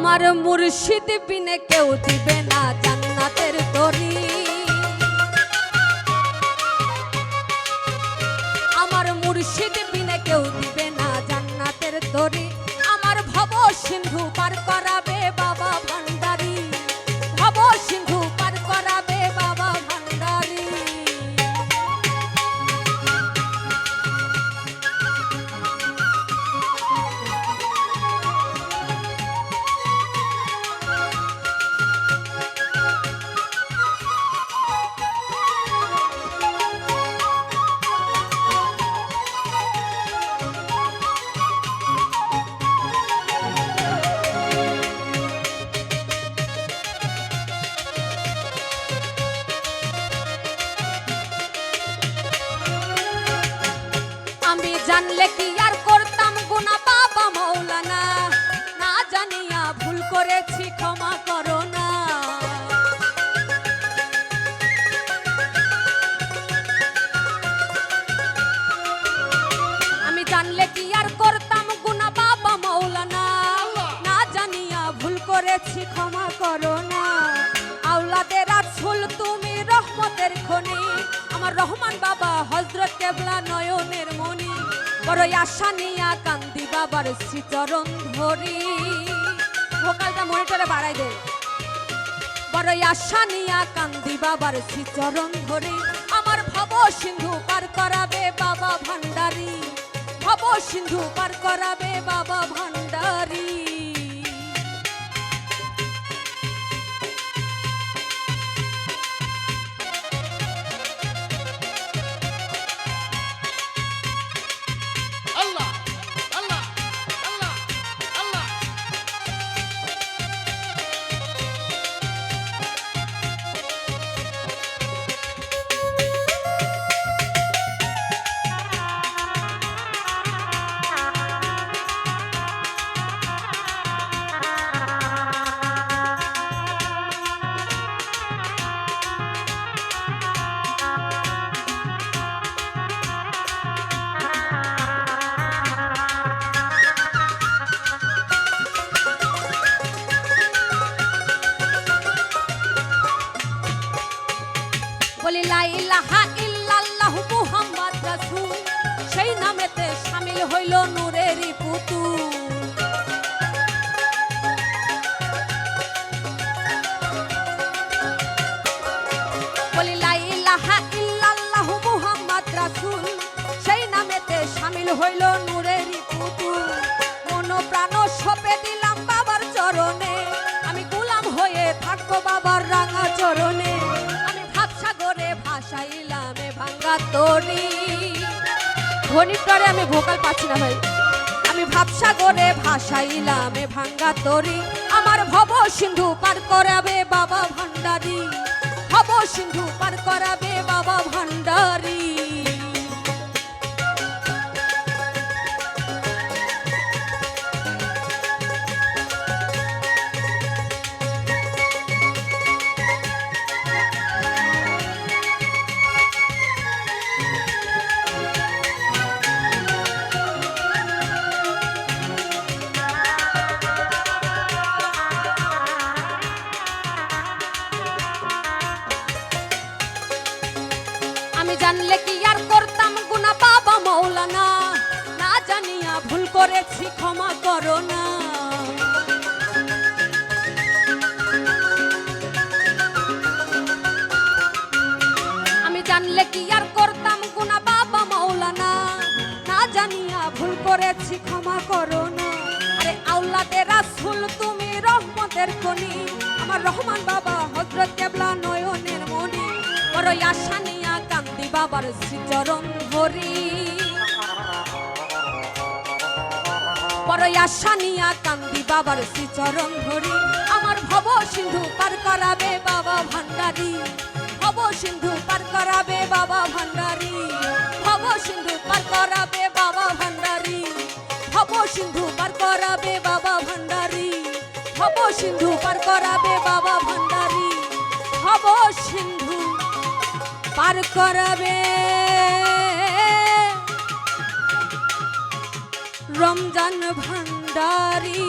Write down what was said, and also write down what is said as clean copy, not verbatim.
আমার মুর্শিদ বিনে কেউ দিবে না জান্নাতের তরি। আমার মুর্শিদ বিনে কেউ দিবে না জান্নাতের তরি। আমার ভব সিন্ধু পার করাবে বাবা ভান্ডারি, ভব সিন্ধু পার করাবে বাবা ভান্ডারি। আমি জানলে কি আর করতাম গুনাহ বাবা মাওলানা, না জানিয়া ভুল করেছি ক্ষমা করো না। আমি জানলে কি আর করতাম গুনাহ বাবা মাওলানা, না জানিয়া ভুল করেছি ক্ষমা করো না। আওলাদের রাসূল তুমি রহমতের খনি, আমার রহমান বাবা হযরত কেবলা নয়নের মনি। বড়ই আশা নিয়া কান্দি বাবার শ্রীচরণ ধরি। ভোকালটা মনিটরে বাড়াই দে। বড়ই আশা নিয়া কান্দি বাবার শ্রীচরণ ধরি। আমার ভব সিন্ধু পার করাবে বাবা ভান্ডারি, ভব সিন্ধু পার করাবে বাবা ভান্ডারি। বলি লা ইলাহা ইল্লাল্লাহু মুহাম্মদ রাসূল, সেই নামেতে শামিল হইল নূরেরই পুতুল। বলি লা ইলাহা ইল্লাল্লাহু মুহাম্মদ রাসূল, সেই নামেতে শামিল হইল নূরেরই পুতুল। মন প্রাণ সঁপে দিলাম বাবার চরণে, আমি গোলাম হয়ে থাকবো বাবার রাঙা চরণে। ভাসাইলাম ভাঙ্গা তরি। ঘনিটরে আমি ভোকাল পাচ্ছি না ভাই। আমি ভাবসাগরে ভাসাইলাম ভাঙ্গা তরি। আমার ভব সিন্ধু পার করাবে বাবা ভান্ডারি, ভব সিন্ধু পার করাবে বাবা ভান্ডারি। আমি জানলে কি আর করতাম গুনাহ বাবা মাওলানা, না জানিয়া ভুল করেছি ক্ষমা করো না। আমি জানলে কি আর করতাম গুনাহ বাবা মাওলানা, না জানিয়া ভুল করেছি ক্ষমা করো না। আরে আওলাদের রাসূল তুমি রহমতের খনি, আমার রহমান বাবা হযরত কেবলা নয়নের মনি। বড়ই আশা নিয়া কান্দি বাবার শ্রীচরণ ধরি, বড়ই আশা নিয়া কান্দি বাবার শ্রীচরণ ধরি। আমার ভব সিন্ধু পার করাবে বাবা ভান্ডারি, ভব সিন্ধু পার করাবে বাবা ভান্ডারি, ভব সিন্ধু পার করাবে বাবা ভান্ডারি, ভব সিন্ধু পার করাবে বাবা ভান্ডারি, ভব সিন্ধু পার করাবে বাবা ভান্ডারি, ভব সিন্ধু পার করাবে রমজান ভান্ডারি।